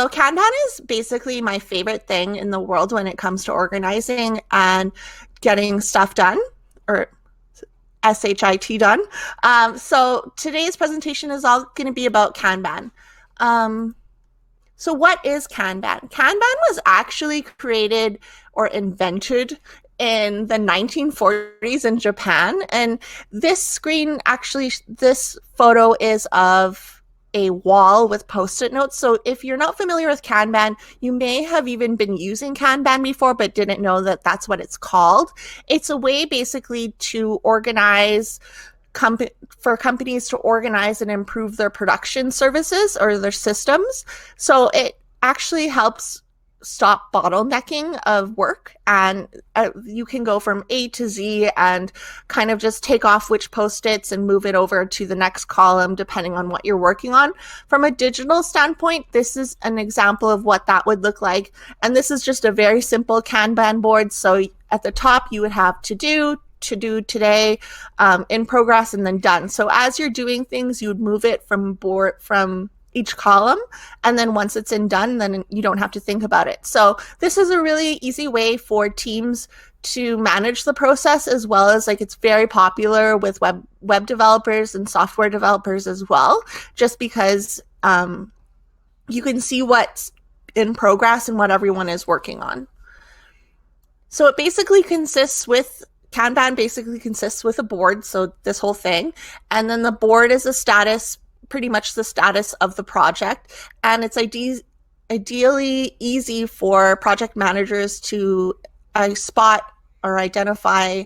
So Kanban is basically my favorite thing in the world when it comes to organizing and getting stuff done, or SHIT done. So today's presentation is all going to be about Kanban. So what is Kanban? Kanban was actually created or invented in the 1940s in Japan. And this screen, actually, this photo is of a wall with post-it notes. So if you're not familiar with Kanban, you may have even been using Kanban before, but didn't know that that's what it's called. It's a way basically to organize for companies to organize and improve their production services or their systems. So it actually helps stop bottlenecking of work, and you can go from A to Z and kind of just take off which post-its and move it over to the next column depending on what you're working on. From a digital standpoint, this is an example of what that would look like, and this is just a very simple Kanban board. So at the top you would have to do today, in progress, and then done. So as you're doing things, you would move it from each column, and then once it's in done, then you don't have to think about it. So this is a really easy way for teams to manage the process, as well as it's very popular with web developers and software developers as well, just because you can see what's in progress and what everyone is working on. So it basically Kanban basically consists with a board, so this whole thing, and then the board is a status, pretty much the status of the project, and it's ideally easy for project managers to spot or identify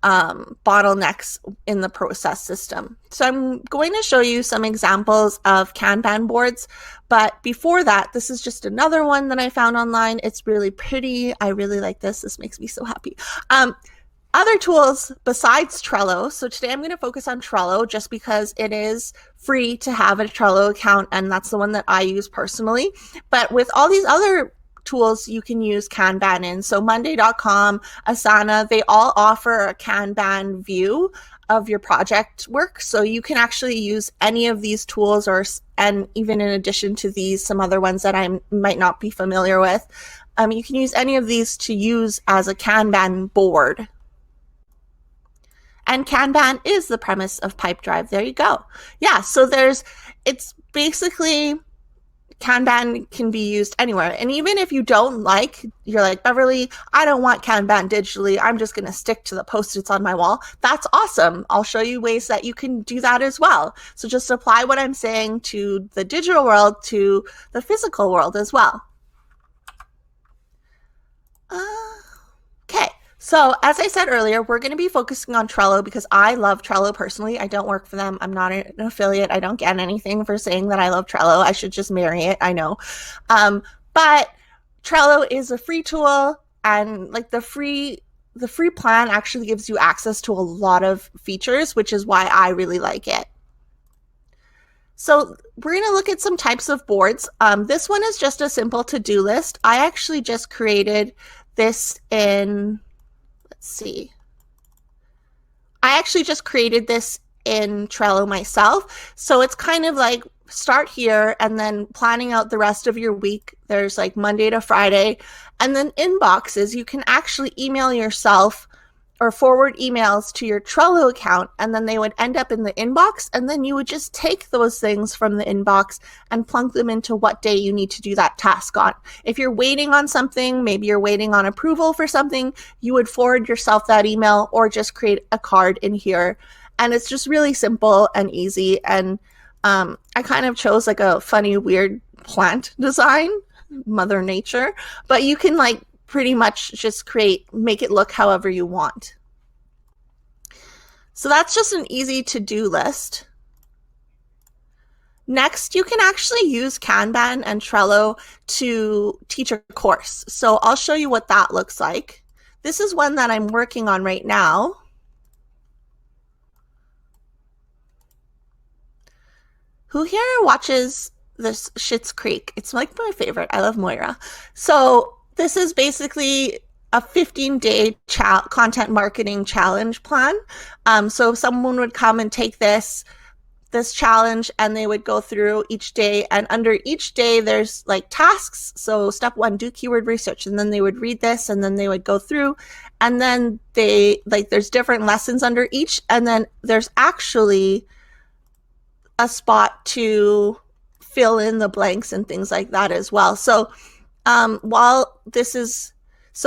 bottlenecks in the process system. So I'm going to show you some examples of Kanban boards, but before that, this is just another one that I found online. It's really pretty. I really like this. This makes me so happy. Other tools besides Trello. So today I'm going to focus on Trello just because it is free to have a Trello account, and that's the one that I use personally. But with all these other tools you can use Kanban in. So Monday.com, Asana, they all offer a Kanban view of your project work. So you can actually use any of these tools, and even in addition to these, some other ones that I might not be familiar with. You can use any of these to use as a Kanban board. And Kanban is the premise of Pipedrive. There you go. Yeah, so it's basically, Kanban can be used anywhere. And even if you're like, Beverly, I don't want Kanban digitally, I'm just going to stick to the post-its on my wall, that's awesome. I'll show you ways that you can do that as well. So just apply what I'm saying to the digital world to the physical world as well. Okay. So as I said earlier, we're going to be focusing on Trello because I love Trello personally. I don't work for them. I'm not an affiliate. I don't get anything for saying that I love Trello. I should just marry it. I know. But Trello is a free tool, and the free plan actually gives you access to a lot of features, which is why I really like it. So we're going to look at some types of boards. This one is just a simple to-do list. I actually just created this in... see. I actually just created this in Trello myself. So it's kind of like start here and then planning out the rest of your week. There's Monday to Friday, and then inboxes. You can actually email yourself or forward emails to your Trello account, and then they would end up in the inbox, and then you would just take those things from the inbox and plunk them into what day you need to do that task on. If you're waiting on something, maybe you're waiting on approval for something, you would forward yourself that email or just create a card in here. And it's just really simple and easy. And I kind of chose a funny, weird plant design, Mother Nature, but you can pretty much just make it look however you want. So that's just an easy to-do list. Next, you can actually use Kanban and Trello to teach a course. So I'll show you what that looks like. This is one that I'm working on right now. Who here watches this Schitt's Creek? It's my favorite. I love Moira. So this is basically a 15-day content marketing challenge plan. So if someone would come and take this this challenge, and they would go through each day, and under each day there's like tasks. So step 1, do keyword research, and then they would read this, and then they would go through, and then they like there's different lessons under each, and then there's actually a spot to fill in the blanks and things like that as well. So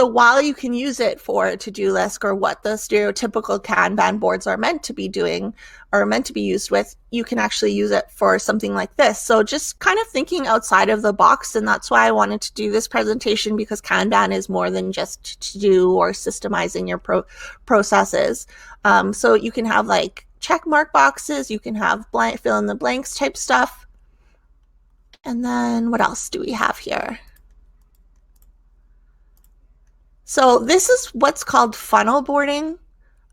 while you can use it for a to-do list or what the stereotypical Kanban boards are meant to be doing or meant to be used with, you can actually use it for something like this. So just kind of thinking outside of the box, and that's why I wanted to do this presentation, because Kanban is more than just to-do or systemizing your processes. So you can have like check mark boxes, you can have fill in the blanks type stuff. And then what else do we have here? So this is what's called funnel boarding.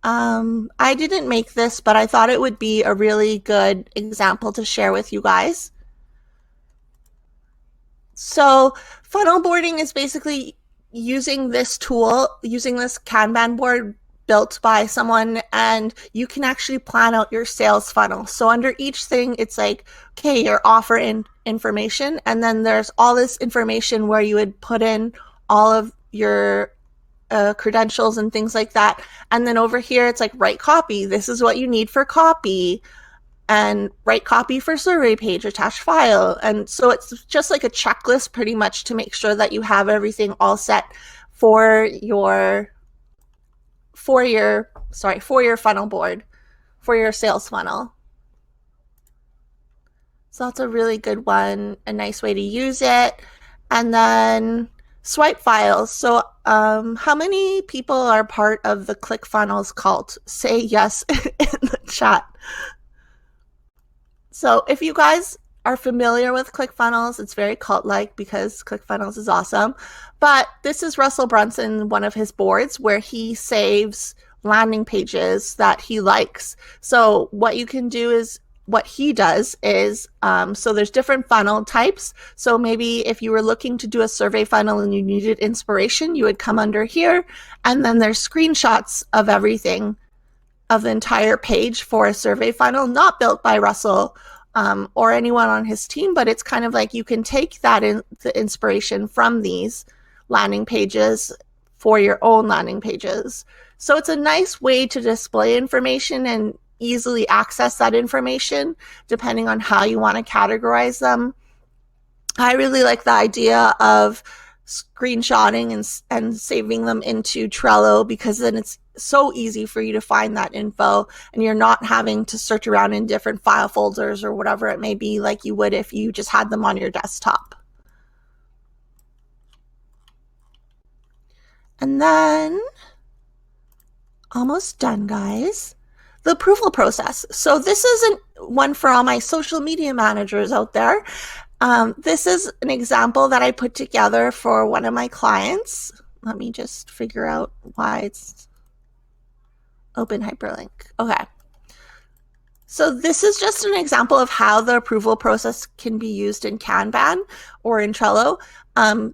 I didn't make this, but I thought it would be a really good example to share with you guys. So funnel boarding is basically using this tool, using this Kanban board built by someone, and you can actually plan out your sales funnel. So under each thing, it's like, okay, your offer information, and then there's all this information where you would put in all of your credentials and things like that. And then over here, it's like write copy. This is what you need for copy, and write copy for survey page, attach file. And so it's just like a checklist pretty much to make sure that you have everything all set for your funnel board, for your sales funnel. So that's a really good one, a nice way to use it. And then swipe files. So how many people are part of the ClickFunnels cult? Say yes in the chat. So if you guys are familiar with ClickFunnels, it's very cult-like because ClickFunnels is awesome. But this is Russell Brunson, one of his boards, where he saves landing pages that he likes. So what you can do is, what he does is, so there's different funnel types. So maybe if you were looking to do a survey funnel and you needed inspiration, you would come under here, and then there's screenshots of everything, of the entire page for a survey funnel, not built by Russell or anyone on his team, but it's kind of like you can take that the inspiration from these landing pages for your own landing pages. So it's a nice way to display information and easily access that information depending on how you want to categorize them. I really like the idea of screenshotting and saving them into Trello, because then it's so easy for you to find that info, and you're not having to search around in different file folders or whatever it may be like you would if you just had them on your desktop. And then, almost done, guys, the approval process. So this isn't one for all my social media managers out there. This is an example that I put together for one of my clients. Let me just figure out why it's open hyperlink. Okay. So this is just an example of how the approval process can be used in Kanban or in Trello.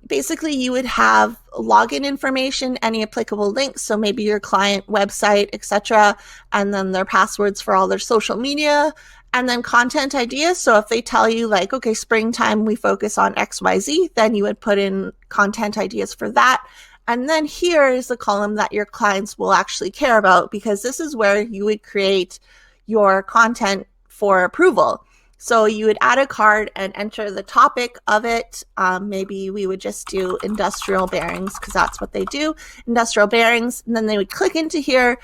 Basically, you would have login information, any applicable links, so maybe your client website, etc., and then their passwords for all their social media, and then content ideas. So if they tell you like, okay, springtime, we focus on XYZ, then you would put in content ideas for that. And then here is the column that your clients will actually care about, because this is where you would create your content for approval. So you would add a card and enter the topic of it. Maybe we would just do industrial bearings, because that's what they do, industrial bearings. And then they would click into here.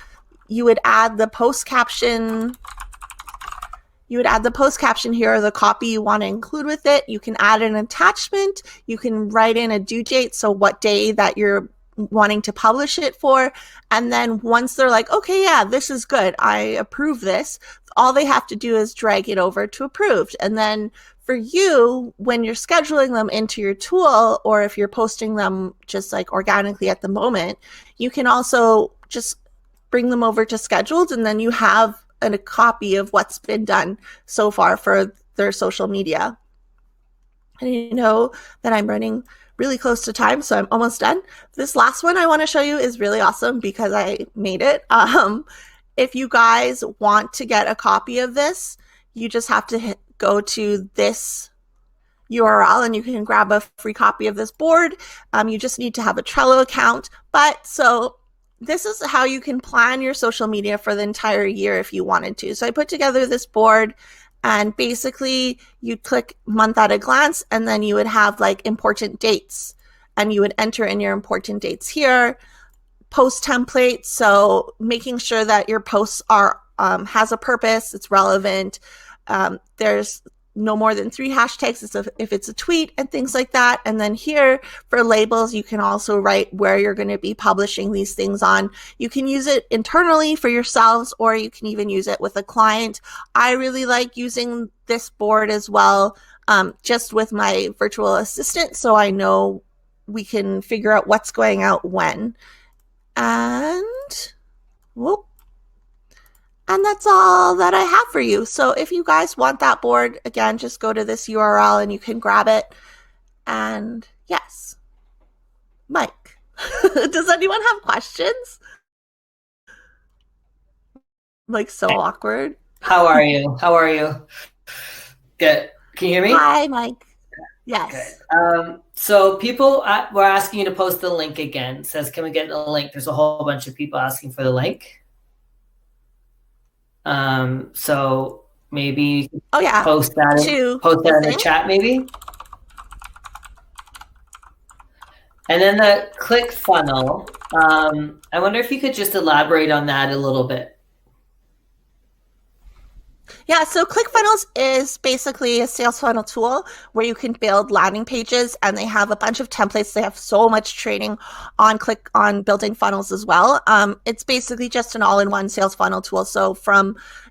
You would add the post caption. You would add the post caption here, or the copy you want to include with it. You can add an attachment. You can write in a due date, so what day that you're wanting to publish it for. And then once they're like, okay, yeah, this is good, I approve this, all they have to do is drag it over to approved. And then for you, when you're scheduling them into your tool, or if you're posting them just like organically at the moment, you can also just bring them over to scheduled, and then you have a copy of what's been done so far for their social media. And you know that I'm running really close to time, so I'm almost done. This last one I want to show you is really awesome because I made it. If you guys want to get a copy of this, you just have to go to this URL and you can grab a free copy of this board. You just need to have a Trello account. But so this is how you can plan your social media for the entire year if you wanted to. So I put together this board, and basically you click month at a glance, and then you would have like important dates, and you would enter in your important dates here. Post templates, so making sure that your posts are has a purpose, it's relevant. There's no more than 3 hashtags if it's a tweet and things like that. And then here for labels, you can also write where you're going to be publishing these things on. You can use it internally for yourselves, or you can even use it with a client. I really like using this board as well, just with my virtual assistant, so I know we can figure out what's going out when. And whoop. And that's all that I have for you. So if you guys want that board, again, just go to this URL and you can grab it. And yes, Mike, does anyone have questions? Like, so awkward. How are you? How are you? Good. Can you hear me? Hi, Mike. Yes. Okay. So people were asking you to post the link again. It says, can we get the link? There's a whole bunch of people asking for the link. So maybe post that in the chat maybe. And then the click funnel. I wonder if you could just elaborate on that a little bit. Yeah, so ClickFunnels is basically a sales funnel tool where you can build landing pages, and they have a bunch of templates. They have so much training on building funnels as well. It's basically just an all-in-one sales funnel tool. So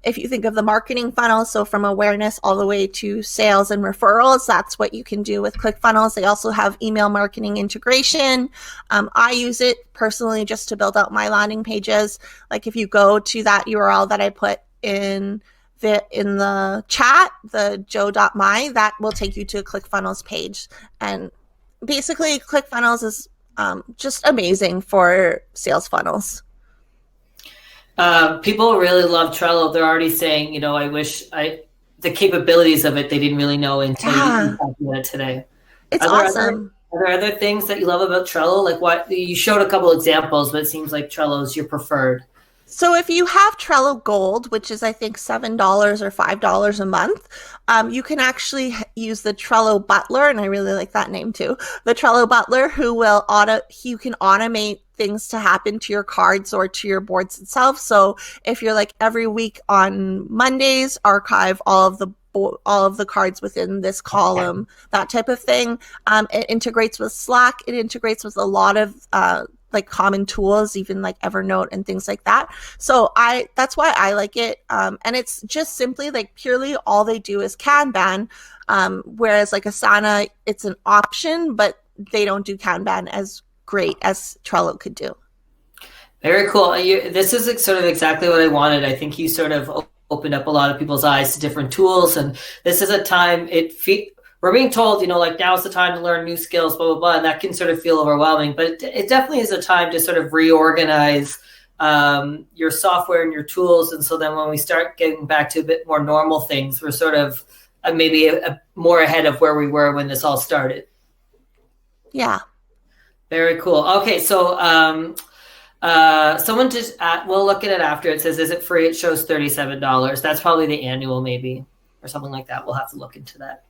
if you think of the marketing funnel, so from awareness all the way to sales and referrals, that's what you can do with ClickFunnels. They also have email marketing integration. I use it personally just to build out my landing pages. Like if you go to that URL that I put in the chat, the joe.my, that will take you to a ClickFunnels page. And basically ClickFunnels is just amazing for sales funnels. People really love Trello. They're already saying, I wish the capabilities of it, they didn't really know until you talked about it today. It's awesome. Are there other things that you love about Trello? Like what you showed a couple examples, but it seems like Trello is your preferred. So if you have Trello Gold, which is I think $7 or $5 a month, you can actually use the Trello Butler, and I really like that name too. The Trello Butler, you can automate things to happen to your cards or to your boards itself. So if you're like every week on Mondays, archive all of the cards within this column, that type of thing. It integrates with Slack. It integrates with a lot of like common tools, even like Evernote and things like that. So that's why I like it. And it's just simply like purely all they do is Kanban. Whereas like Asana, it's an option, but they don't do Kanban as great as Trello could do. Very cool. This is sort of exactly what I wanted. I think you sort of opened up a lot of people's eyes to different tools. And this is a time we're being told, like now's the time to learn new skills, blah, blah, blah. And that can sort of feel overwhelming, but it definitely is a time to sort of reorganize your software and your tools. And so then when we start getting back to a bit more normal things, we're sort of maybe more ahead of where we were when this all started. Yeah. Very cool. Okay. So someone just, we'll look at it after. It says, is it free? It shows $37. That's probably the annual maybe, or something like that. We'll have to look into that.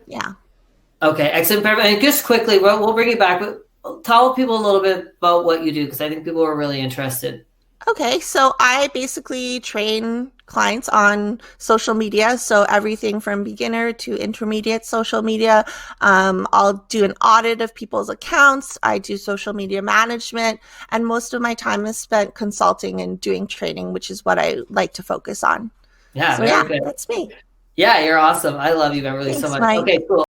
Yeah. Okay, excellent. And just quickly, we'll bring you back. But tell people a little bit about what you do, because I think people are really interested. Okay, so I basically train clients on social media. So everything from beginner to intermediate social media. I'll do an audit of people's accounts. I do social media management. And most of my time is spent consulting and doing training, which is what I like to focus on. Yeah, so very good. That's me. Yeah, you're awesome. I love you, Beverly, so much. Mike. Okay, cool.